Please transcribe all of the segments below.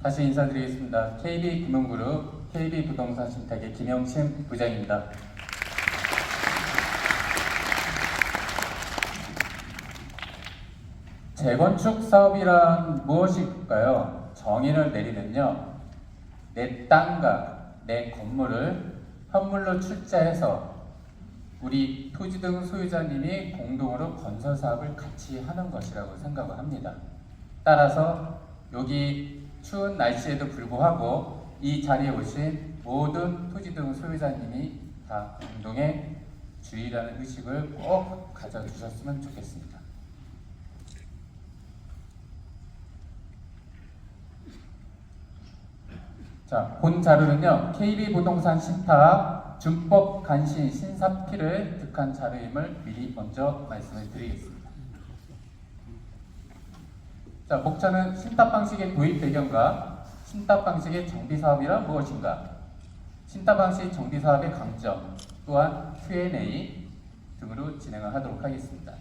다시 인사드리겠습니다. KB금융그룹 KB부동산신탁의 김영심 부장입니다. 재건축 사업이란 무엇일까요? 정의를 내리면요, 내 땅과 내 건물을 현물로 출자해서 우리 토지 등 소유자님이 공동으로 건설 사업을 같이 하는 것이라고 생각을 합니다. 따라서 여기 추운 날씨에도 불구하고 이 자리에 오신 모든 토지 등 소유자님이 다 공동의 주의라는 의식을 꼭 가져주셨으면 좋겠습니다. 자, 본 자료는요, KB부동산 신탁 준법 간신 신사피를 득한 자료임을 미리 먼저 말씀을 드리겠습니다. 자, 목차는 신탁 방식의 도입 배경과 신탁 방식의 정비 사업이란 무엇인가, 신탁 방식 정비 사업의 강점, 또한 Q&A 등으로 진행을 하도록 하겠습니다.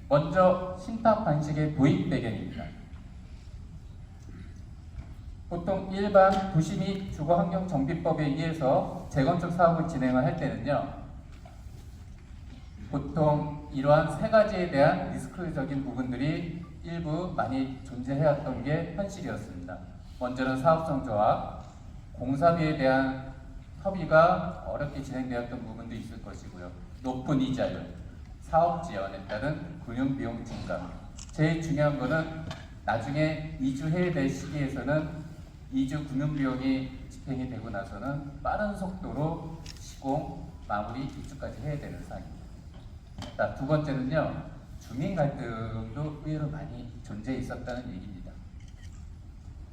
먼저 신탁 방식의 도입 배경입니다. 보통 일반 도시 및 주거환경정비법에 의해서 재건축 사업을 진행을 할 때는요, 보통 이러한 세 가지에 대한 리스크적인 부분들이 일부 많이 존재해왔던 게 현실이었습니다. 먼저는 사업성 저하, 공사비에 대한 협의가 어렵게 진행되었던 부분도 있을 것이고요. 높은 이자율, 사업 지연에 따른 금융비용 증가. 제일 중요한 거는 나중에 이주해야 될 시기에서는 이주 금융비용이 집행이 되고 나서는 빠른 속도로 시공, 마무리, 입주까지 해야 되는 사항입니다. 자, 두 번째는요, 주민 갈등도 의외로 많이 존재해 있었다는 얘기입니다.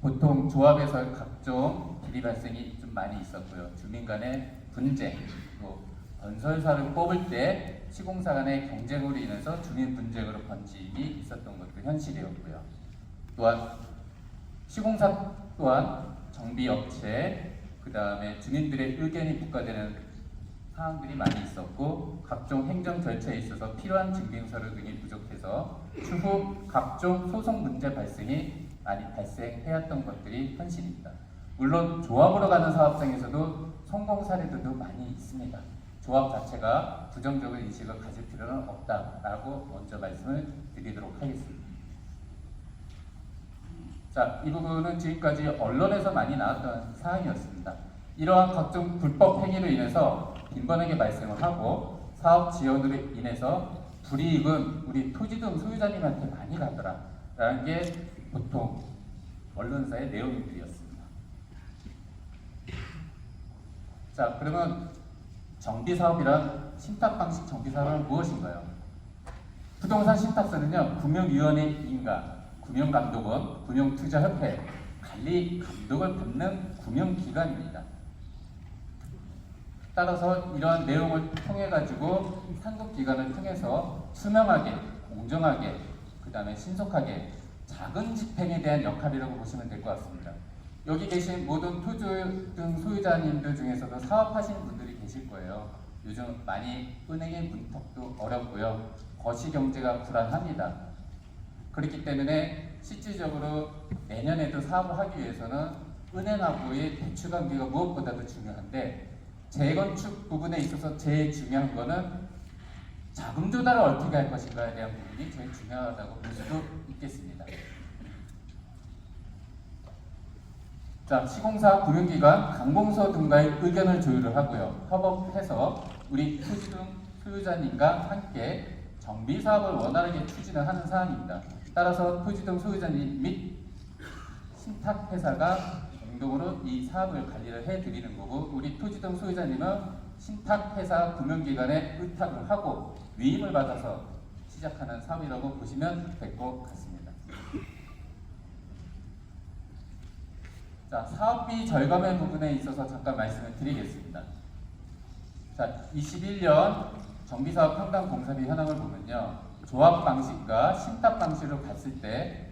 보통 조합에서 각종 비리 발생이 좀 많이 있었고요. 주민 간의 분쟁, 또 건설사를 뽑을 때 시공사 간의 경쟁으로 인해서 주민 분쟁으로 번짐이 있었던 것도 현실이었고요. 또한 시공사 또한 정비업체, 그 다음에 주민들의 의견이 부과되는 사항들이 많이 있었고, 각종 행정 절차에 있어서 필요한 증빙서류 등이 부족해서 추후 각종 소송 문제 발생이 많이 발생해왔던 것들이 현실입니다. 물론 조합으로 가는 사업장에서도 성공 사례들도 많이 있습니다. 조합 자체가 부정적인 인식을 가질 필요는 없다라고 먼저 말씀을 드리도록 하겠습니다. 자, 이 부분은 지금까지 언론에서 많이 나왔던 사항이었습니다. 이러한 각종 불법 행위로 인해서 빈번하게 발생을 하고 사업 지연으로 인해서 불이익은 우리 토지 등 소유자님한테 많이 가더라 라는 게 보통 언론사의 내용들이었습니다. 자, 그러면 정비사업이란 신탁방식 정비사업은 무엇인가요? 부동산 신탁사는요, 금융위원회인가 금융감독원, 금융투자협회, 관리 감독을 받는 금융기관입니다. 따라서 이러한 내용을 통해 가지고 상급기관을 통해서 투명하게, 공정하게, 그 다음에 신속하게 작은 집행에 대한 역할이라고 보시면 될 것 같습니다. 여기 계신 모든 토지 등 소유자님들 중에서도 사업하시는 분들이 계실 거예요. 요즘 많이 은행의 문턱도 어렵고요. 거시경제가 불안합니다. 그렇기 때문에 실질적으로 내년에도 사업을 하기 위해서는 은행하고의 대출 관계가 무엇보다도 중요한데, 재건축 부분에 있어서 제일 중요한 거는 자금 조달을 어떻게 할 것인가에 대한 부분이 제일 중요하다고 볼 수도 있겠습니다. 자, 시공사, 금융기관, 관공서 등과의 의견을 조율을 하고요. 협업해서 우리 토지 등 소유자님과 함께 정비 사업을 원활하게 추진을 하는 사항입니다. 따라서 토지 등 소유자님 및 신탁회사가 공동으로 이 사업을 관리를 해드리는 거고, 우리 토지 등 소유자님은 신탁회사 금융기관에 의탁을 하고 위임을 받아서 시작하는 사업이라고 보시면 될 것 같습니다. 자, 사업비 절감의 부분에 있어서 잠깐 말씀을 드리겠습니다. 자, 21년 정비사업 평당 공사비 현황을 보면요, 조합 방식과 신탁 방식으로 갔을 때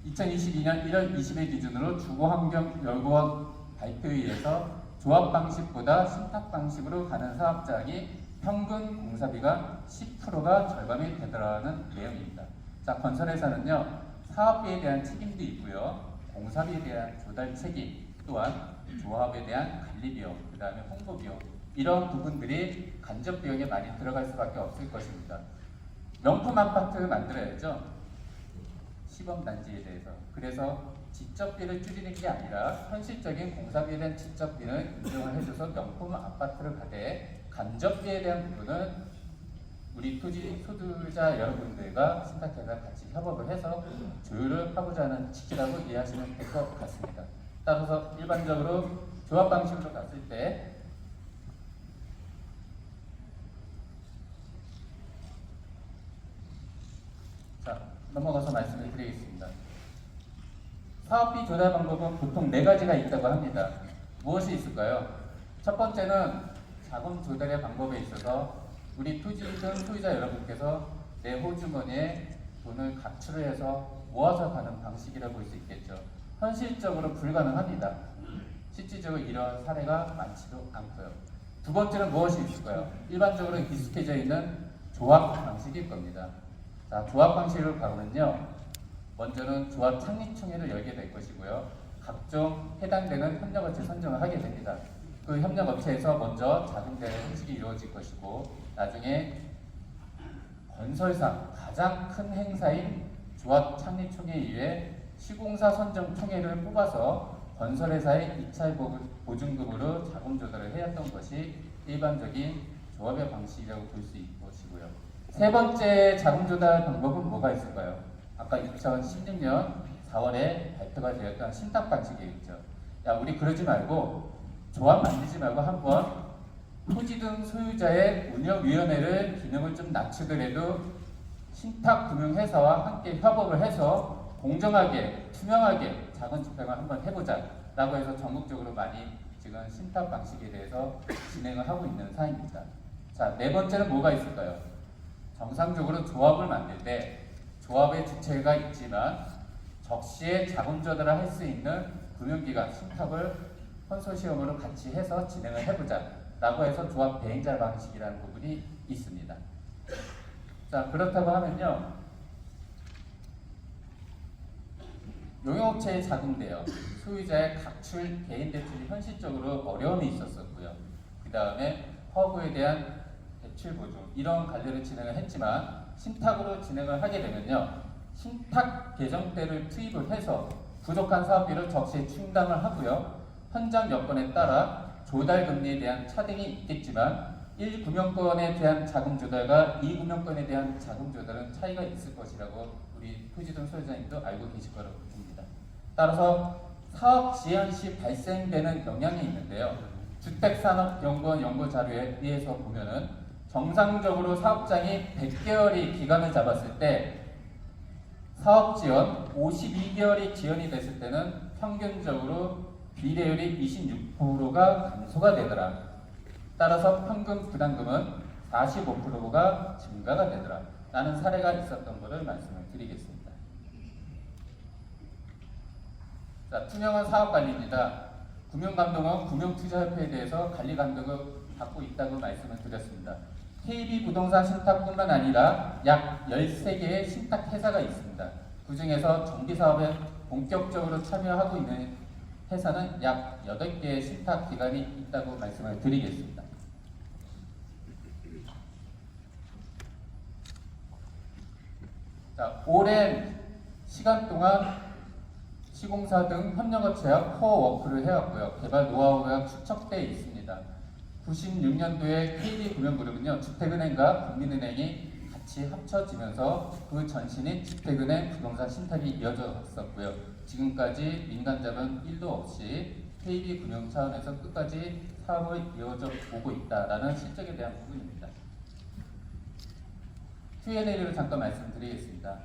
2022년 1월 20일 기준으로 주거환경연구원 발표에 의해서 조합 방식보다 신탁 방식으로 가는 사업장이 평균 공사비가 10%가 절감이 되더라는 내용입니다. 자, 건설회사는요, 사업비에 대한 책임도 있고요. 공사비에 대한 조달 책임, 또한 조합에 대한 관리 비용, 그 다음에 홍보 비용, 이런 부분들이 간접 비용에 많이 들어갈 수밖에 없을 것입니다. 명품 아파트 만들어야죠. 시범단지에 대해서. 그래서 직접비를 줄이는 게 아니라 현실적인 공사비에 대한 직접비는 인정을 해줘서 명품 아파트를 가되 간접비에 대한 부분은 우리 토지 소유자 여러분들과 신탁회가 같이 협업을 해서 조율을 하고자 하는 취지라고 이해하시면 될 것 같습니다. 따라서 일반적으로 조합 방식으로 갔을 때 자, 넘어가서 말씀을 드리겠습니다. 사업비 조달 방법은 보통 4가지가 있다고 합니다. 무엇이 있을까요? 첫 번째는 자금 조달의 방법에 있어서 우리 토지등 소유자 여러분께서 내 호주머니에 돈을 각출을 해서 모아서 가는 방식이라고 볼 수 있겠죠. 현실적으로 불가능합니다. 실질적으로 이런 사례가 많지도 않고요. 두 번째는 무엇이 있을까요? 일반적으로 익숙해져 있는 조합 방식일 겁니다. 자, 조합 방식으로 가면요, 먼저는 조합 창립총회를 열게 될 것이고요. 각종 해당되는 협력업체 선정을 하게 됩니다. 그 협력업체에서 먼저 자금대회 형식이 이루어질 것이고, 나중에 건설상 가장 큰 행사인 조합 창립총회 이후에 시공사 선정총회를 뽑아서 건설회사의 입찰 보증금으로 자금 조달을 해왔던 것이 일반적인 조합의 방식이라고 볼 수 있을 것이고요. 세 번째 자금 조달 방법은 뭐가 있을까요? 아까 2016년 4월에 발표가 되었던 신탁 방식이었죠. 야, 우리 그러지 말고 조합 만들지 말고 한번 토지 등 소유자의 운영위원회를 기능을 좀 낮추더라도 신탁금융회사와 함께 협업을 해서 공정하게, 투명하게 자금 집행을 한번 해보자 라고 해서 전국적으로 많이 지금 신탁 방식에 대해서 진행을 하고 있는 사항입니다. 자, 네 번째는 뭐가 있을까요? 정상적으로 조합을 만들 때 조합의 주체가 있지만 적시에 자금 조달을 할 수 있는 금융기관, 신탁을 컨소시엄으로 같이 해서 진행을 해보자 라고 해서 조합 대행자 방식이라는 부분이 있습니다. 자, 그렇다고 하면요, 용역업체의 자금대여, 소유자의 각출, 개인 대출이 현실적으로 어려움이 있었었고요. 그 다음에 허구에 대한 대출 보증, 이런 관리를 진행을 했지만 신탁으로 진행을 하게 되면요, 신탁 계정대를 투입을 해서 부족한 사업비를 적시에 충당을 하고요. 현장 여건에 따라 조달 금리에 대한 차등이 있겠지만 1금융권에 대한 자금 조달과 2금융권에 대한 자금 조달은 차이가 있을 것이라고 우리 토지등 소유자님도 알고 계실 거라고 봅니다. 따라서 사업 지연 시 발생되는 영향이 있는데요. 주택산업연구원 연구 자료에 의해서 보면은 정상적으로 사업장이 100개월이 기간을 잡았을 때 사업 지연 52개월이 지연이 됐을 때는 평균적으로 비례율이 26%가 감소가 되더라. 따라서 평균 부담금은 45%가 증가가 되더라 라는 사례가 있었던 것을 말씀을 드리겠습니다. 자, 투명한 사업관리입니다. 금융감독원 금융투자협회에 대해서 관리감독을 받고 있다고 말씀을 드렸습니다. KB부동산 신탁뿐만 아니라 약 13개의 신탁회사가 있습니다. 그 중에서 정비사업에 본격적으로 참여하고 있는 회사는 약 8개의 신탁기관이 있다고 말씀을 드리겠습니다. 자, 오랜 시간 동안 시공사 등 협력업체와 코어워크를 해왔고요. 개발 노하우가 축적되어 있습니다. 96년도에 KB금융그룹은요, 주택은행과 국민은행이 같이 합쳐지면서 그 전신인 주택은행 부동산 신탁이 이어졌었고요. 지금까지 민간자본 1도 없이 KB금융 차원에서 끝까지 사업을 이어져 오고 있다라는 실적에 대한 부분입니다. Q&A를 잠깐 말씀드리겠습니다.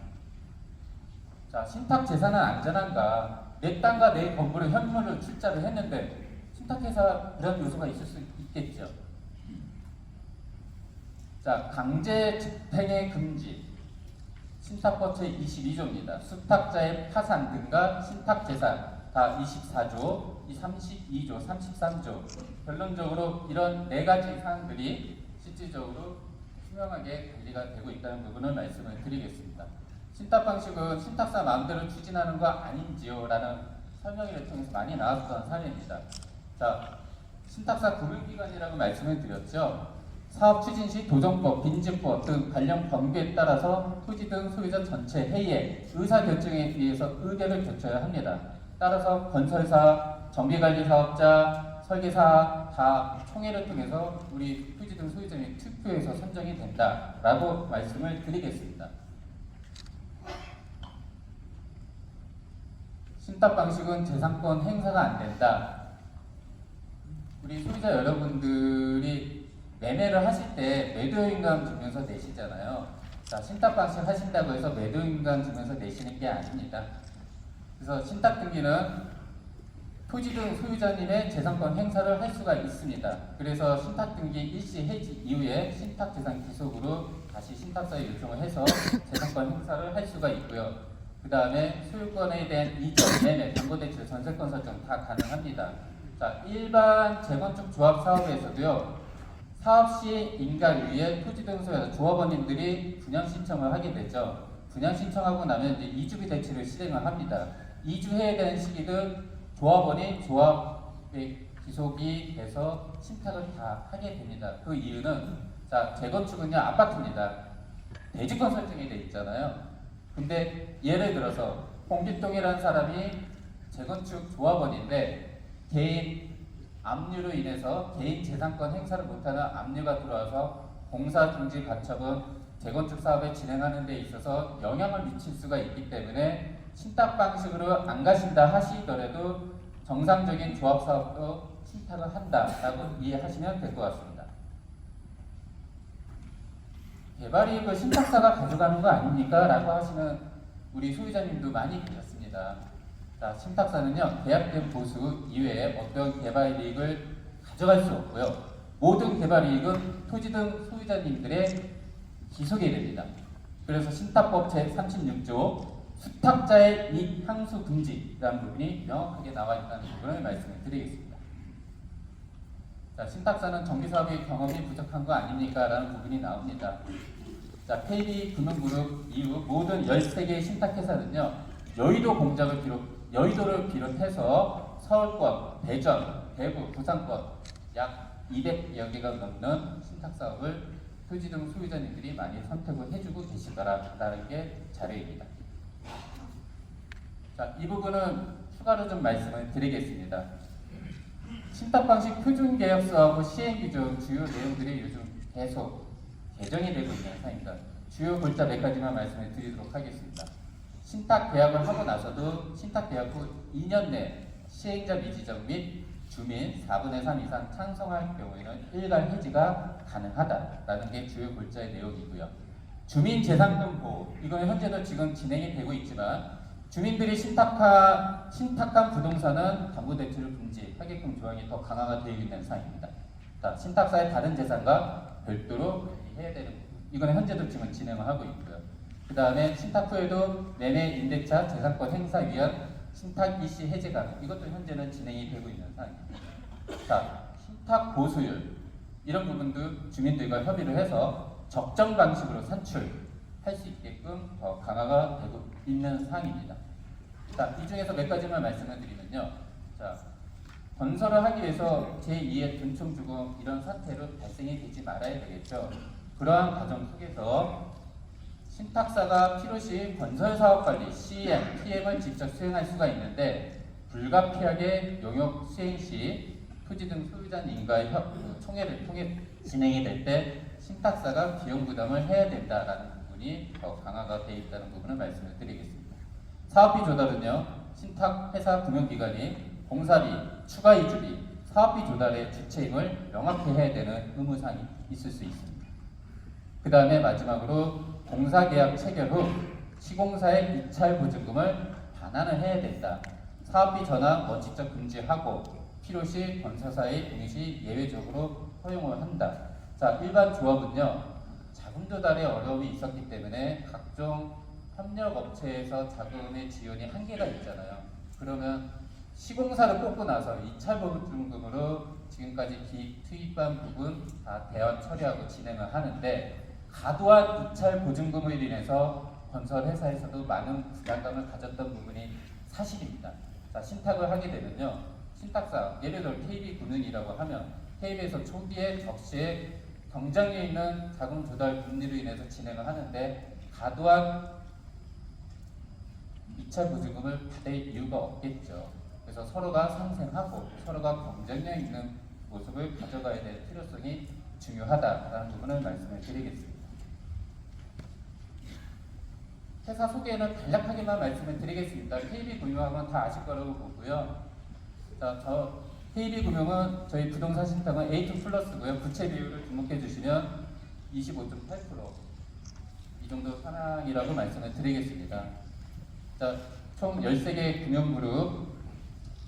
자, 신탁 재산은 안전한가? 내 땅과 내 건물을 현물을 출자를 했는데 신탁회사 이런 요소가 있을 수 있겠죠. 자, 강제 집행의 금지. 신탁법제 22조입니다. 수탁자의 파산 등과 신탁재산 다 24조, 32조, 33조. 결론적으로 이런 4가지 사항들이 실질적으로 투명하게 관리가 되고 있다는 부분을 말씀을 드리겠습니다. 신탁 방식은 신탁사 마음대로 추진하는 거 아닌지요? 라는 설명회를 통해서 많이 나왔던 사례입니다. 자, 신탁사 금융기관이라고 말씀을 드렸죠. 사업 추진 시 도정법, 빈집법 등 관련 법규에 따라서 토지 등 소유자 전체 회의에 의사결정에 의해서 의견을 교쳐야 합니다. 따라서 건설사, 정비관리사업자, 설계사 다 총회를 통해서 우리 토지 등 소유자의 투표에서 선정이 된다라고 말씀을 드리겠습니다. 신탁 방식은 재산권 행사가 안 된다. 우리 소유자 여러분들이 매매를 하실 때 매도인감 증명서 내시잖아요. 자, 신탁 방식 하신다고 해서 매도인감 증명서 내시는 게 아닙니다. 그래서 신탁 등기는 토지 등 소유자님의 재산권 행사를 할 수가 있습니다. 그래서 신탁 등기 일시 해지 이후에 신탁 재산 기속으로 다시 신탁사에 요청을 해서 재산권 행사를 할 수가 있고요. 그 다음에 소유권에 대한 이전, 매매, 담보대출, 전세권 설정 다 가능합니다. 자, 일반 재건축 조합 사업에서도요. 사업 시 인가를 위해 토지 등 소유자 조합원님들이 분양 신청을 하게 되죠. 분양 신청하고 나면 이제 이주비 대출을 실행을 합니다. 이주해야 되는 시기는 조합원이 조합의 기속이 돼서 신탁을 다 하게 됩니다. 그 이유는 자, 재건축은요 아파트입니다. 대지권 설정이 돼 있잖아요. 근데 예를 들어서 홍길동이라는 사람이 재건축 조합원인데 개인 압류로 인해서 개인 재산권 행사를 못하는 압류가 들어와서 공사 중지 가처분 재건축 사업을 진행하는 데 있어서 영향을 미칠 수가 있기 때문에 신탁 방식으로 안 가신다 하시더라도 정상적인 조합 사업도 신탁을 한다라고 이해하시면 될 것 같습니다. 개발이익을 신탁사가 가져가는 거 아닙니까? 라고 하시는 우리 소유자님도 많이 계셨습니다. 자, 신탁사는요 계약된 보수 이외에 어떤 개발이익을 가져갈 수 없고요. 모든 개발이익은 토지 등 소유자님들의 기속이 됩니다. 그래서 신탁법 제36조 수탁자의 이익 향수 금지라는 부분이 명확하게 나와 있다는 부분을 말씀을 드리겠습니다. 자, 신탁사는 정비사업의 경험이 부족한 거 아닙니까? 라는 부분이 나옵니다. 자, KB금융그룹 이후 모든 13개의 신탁회사는요 여의도를 비롯해서 서울권, 대전, 대구, 부산권 약 200여 개가 넘는 신탁사업을 토지 등 소유자님들이 많이 선택을 해주고 계시더라라는 게 자료입니다. 자, 이 부분은 추가로 좀 말씀을 드리겠습니다. 신탁 방식 표준 계약서하고 시행 규정 주요 내용들이 요즘 계속 개정이 되고 있는 상황입니다. 주요 골자 몇 가지만 말씀을 드리도록 하겠습니다. 신탁 계약을 하고 나서도 신탁 계약 후 2년 내 시행자 미지정 및 주민 4분의 3 이상 찬성할 경우에는 일괄 해지가 가능하다라는 게 주요 골자의 내용이고요. 주민 재산권 보호, 이건 현재도 지금 진행이 되고 있지만 주민들이 신탁한 부동산은 담보대출을 금지하게끔 조항이 더 강화가 되어 있는 사항입니다. 자, 신탁사의 다른 재산과 별도로 관리해야 되는 부분, 이건 현재도 지금 진행을 하고 있고요. 그 다음에 신탁 후에도 매매 임대차 재산권 행사 위한 신탁 일시 해제 가능, 이것도 현재는 진행이 되고 있는 사항입니다. 자, 신탁 보수율, 이런 부분도 주민들과 협의를 해서 적정 방식으로 산출할 수 있게끔 더 강화가 되고 있는 사항입니다. 자, 이 중에서 몇 가지만 말씀을 드리면요. 자, 건설을 하기 위해서 제2의 둔촌주공 이런 사태로 발생이 되지 말아야 되겠죠. 그러한 과정 속에서 신탁사가 필요시 건설사업관리 CM, TM을 직접 수행할 수가 있는데 불가피하게 용역 수행 시 토지 등 소유자님과의 총회를 통해 진행이 될 때 신탁사가 비용 부담을 해야 된다라는 부분이 더 강화가 되어 있다는 부분을 말씀을 드리겠습니다. 사업비 조달은요, 신탁회사 금융기관이 공사비, 추가 이주비, 사업비 조달의 주체임을 명확히 해야 되는 의무사항이 있을 수 있습니다. 그 다음에 마지막으로 공사계약 체결 후 시공사의 입찰 보증금을 반환을 해야 된다. 사업비 전환 원칙적 금지하고 필요시 건설사의 동의 시 예외적으로 허용을 한다. 자, 일반 조합은요 자금 조달에 어려움이 있었기 때문에 각종 협력업체에서 자금의 지원이 한계가 있잖아요. 그러면 시공사를 뽑고 나서 입찰 보증금으로 지금까지 투입한 부분 다 대환 처리하고 진행을 하는데 과도한 입찰 보증금으로 인해서 건설 회사에서도 많은 부담감을 가졌던 부분이 사실입니다. 자, 신탁을 하게 되면요, 신탁사 예를 들어 KB군은이라고 하면 KB에서 초기에 적시에 경쟁에 있는 자금 조달 금리로 인해서 진행을 하는데 과도한 2차 보증금을 받을 이유가 없겠죠. 그래서 서로가 상생하고 서로가 경쟁력 있는 모습을 가져가야 될 필요성이 중요하다라는 부분을 말씀을 드리겠습니다. 회사 소개는 간략하게만 말씀을 드리겠습니다. KB금융하고는 다 아실 거라고 보고요. 자, KB금융은 저희 부동산 신탁은 A2 플러스고요. 부채 비율을 주목해 주시면 25.8%, 이 정도 상황이라고 말씀을 드리겠습니다. 자, 총 13개의 금융그룹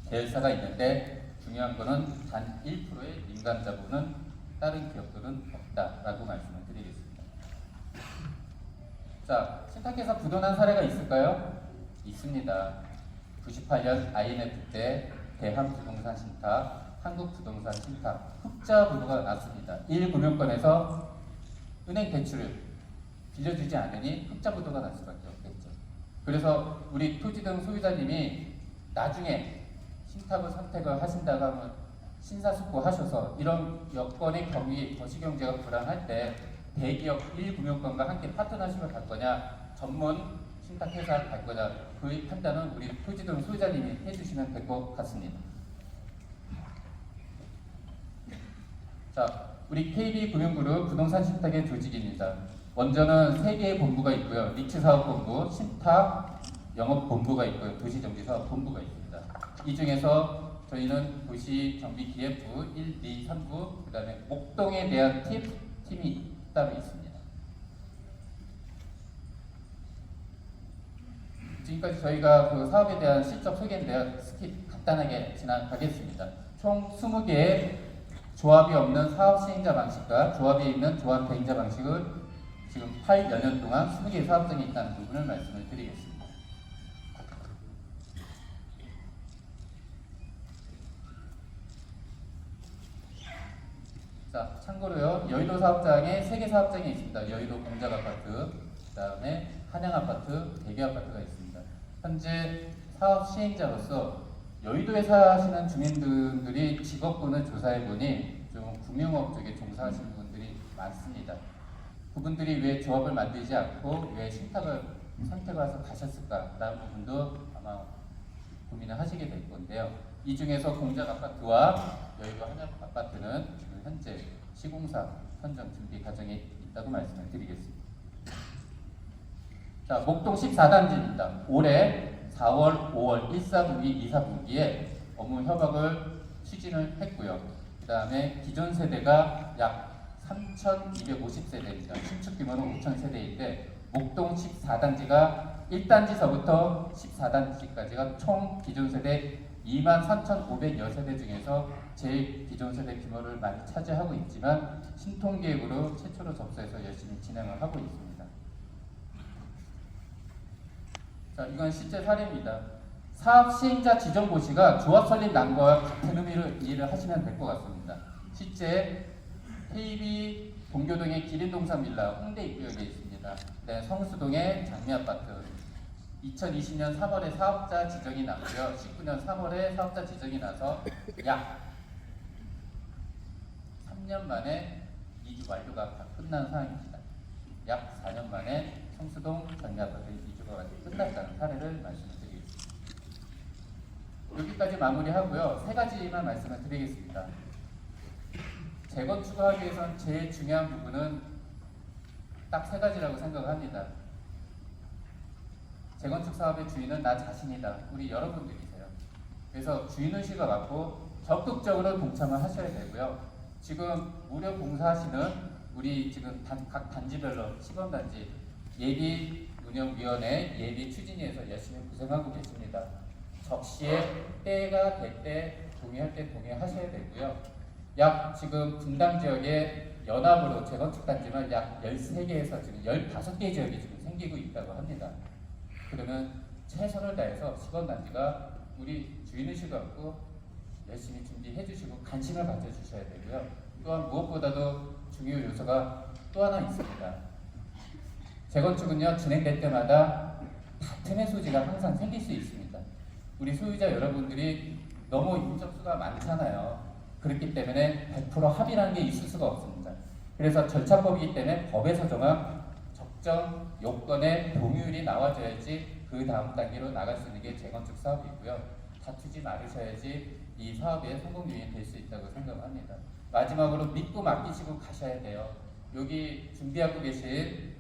계열사가 있는데 중요한 거는 단 1%의 민간 자본은 다른 기업들은 없다라고 말씀을 드리겠습니다. 자, 신탁회사 부도난 사례가 있을까요? 있습니다. 98년 IMF 때 대한부동산 신탁, 한국부동산 신탁, 흑자 부도가 났습니다. 1금융권에서 은행 대출을 빌려주지 않으니 흑자 부도가 날 수밖에 없겠죠. 그래서 우리 토지 등 소유자님이 나중에 신탁을 선택을 하신다고 하면 심사숙고하셔서 이런 여건의 경위, 거시경제가 불안할 때 대기업 1금융권과 함께 파트너십을 갈 거냐, 전문 신탁회사를 갈 거냐, 그 판단은 우리 토지 등 소유자님이 해주시면 될 것 같습니다. 자, 우리 KB금융그룹 부동산 신탁의 조직입니다. 먼저는 3개의 본부가 있고요. 리츠사업본부, 신탁, 영업본부가 있고요. 도시정비사업본부가 있습니다. 이 중에서 저희는 도시정비기획부 1, 2, 3부, 그 다음에 목동에 대한 팀이 따로 있습니다. 지금까지 저희가 그 사업에 대한 실적 소개인데요. 스킵 간단하게 지나가겠습니다. 총 20개의 조합이 없는 사업 시행자 방식과 조합이 있는 조합 대행자 방식을 지금 8여 년 동안 20개의 사업장이 있다는 부분을 말씀을 드리겠습니다. 자, 참고로요, 여의도 사업장에 3개 사업장이 있습니다. 여의도 공작아파트, 그 다음에 한양아파트, 대기아파트가 있습니다. 현재 사업 시행자로서 여의도에 사시는 주민분들이 직업군을 조사해보니 좀 금융업 쪽에 종사하시는 분들이 많습니다. 그분들이 왜 조합을 만들지 않고 왜 신탁을 선택해서 가셨을까라는 부분도 아마 고민을 하시게 될 건데요. 이 중에서 공작아파트와 여의도 한양아파트는 지금 현재 시공사 선정 준비 과정에 있다고 말씀을 드리겠습니다. 자, 목동 14단지입니다. 올해 4월, 5월 1사분기, 2사분기에 업무 협약을 추진을 했고요. 그 다음에 기존 세대가 약 3,250세대입니다. 신축 규모는 5,000세대인데 목동 14단지가 1단지서부터 14단지까지가 총 기존 세대 23,500여 세대 중에서 제일 기존 세대 규모를 많이 차지하고 있지만 신통기획으로 최초로 접수해서 열심히 진행을 하고 있습니다. 자, 이건 실제 사례입니다. 사업 시행자 지정 고시가 조합 설립 난과 같은 의미를 이해를 하시면 될 것 같습니다. 실제 KB 동교동의 기린동산 빌라 홍대 입구역에 있습니다. 네, 성수동의 장미아파트 2020년 3월에 사업자 지정이 났고요. 19년 3월에 사업자 지정이 나서 약 3년 만에 이주 완료가 끝난 상황입니다. 약 4년 만에 성수동 장미아파트 이주가 끝났다는 사례를 말씀드리겠습니다. 여기까지 마무리하고요. 3가지만 말씀을 드리겠습니다. 재건축을 하기 위해서는 제일 중요한 부분은 딱 3가지라고 생각합니다. 재건축 사업의 주인은 나 자신이다. 우리 여러분들이세요. 그래서 주인의식을 갖고 적극적으로 동참을 하셔야 되고요. 지금 무료 공사하시는 우리 지금 각 단지별로 시범단지 예비운영위원회 예비추진위에서 열심히 고생하고 계십니다. 적시에 때가 될 때 동의할 때 동의하셔야 되고요. 약 지금 분당 지역에 연합으로 재건축 단지만 약 13개에서 지금 15개 지역이 지금 생기고 있다고 합니다. 그러면 최선을 다해서 시범단지가 우리 주인의식을 갖고 열심히 준비해 주시고 관심을 가져주셔야 되고요. 또한 무엇보다도 중요 요소가 또 하나 있습니다. 재건축은요, 진행될 때마다 다툼의 소지가 항상 생길 수 있습니다. 우리 소유자 여러분들이 너무 인접수가 많잖아요. 그렇기 때문에 100% 합의라는 게 있을 수가 없습니다. 그래서 절차법이기 때문에 법에서 정한 적정 요건의 동의율이 나와줘야지 그 다음 단계로 나갈 수 있는 게 재건축 사업이고요. 다투지 말으셔야지 이 사업의 성공 요인이 될 수 있다고 생각합니다. 마지막으로 믿고 맡기시고 가셔야 돼요. 여기 준비하고 계신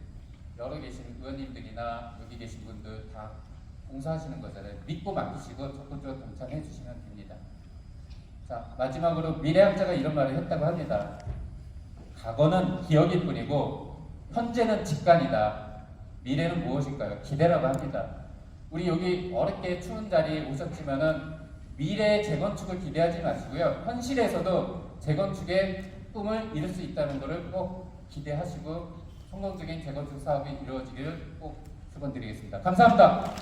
의원님들이나 여기 계신 분들 다 공사하시는 거잖아요. 믿고 맡기시고 적극적으로 동참해 주시면 됩니다. 자, 마지막으로 미래학자가 이런 말을 했다고 합니다. 과거는 기억일 뿐이고 현재는 직관이다. 미래는 무엇일까요? 기대라고 합니다. 우리 여기 어렵게 추운 자리에 오셨지만은 미래의 재건축을 기대하지 마시고요. 현실에서도 재건축의 꿈을 이룰 수 있다는 것을 꼭 기대하시고 성공적인 재건축 사업이 이루어지기를 꼭 축원드리겠습니다. 감사합니다.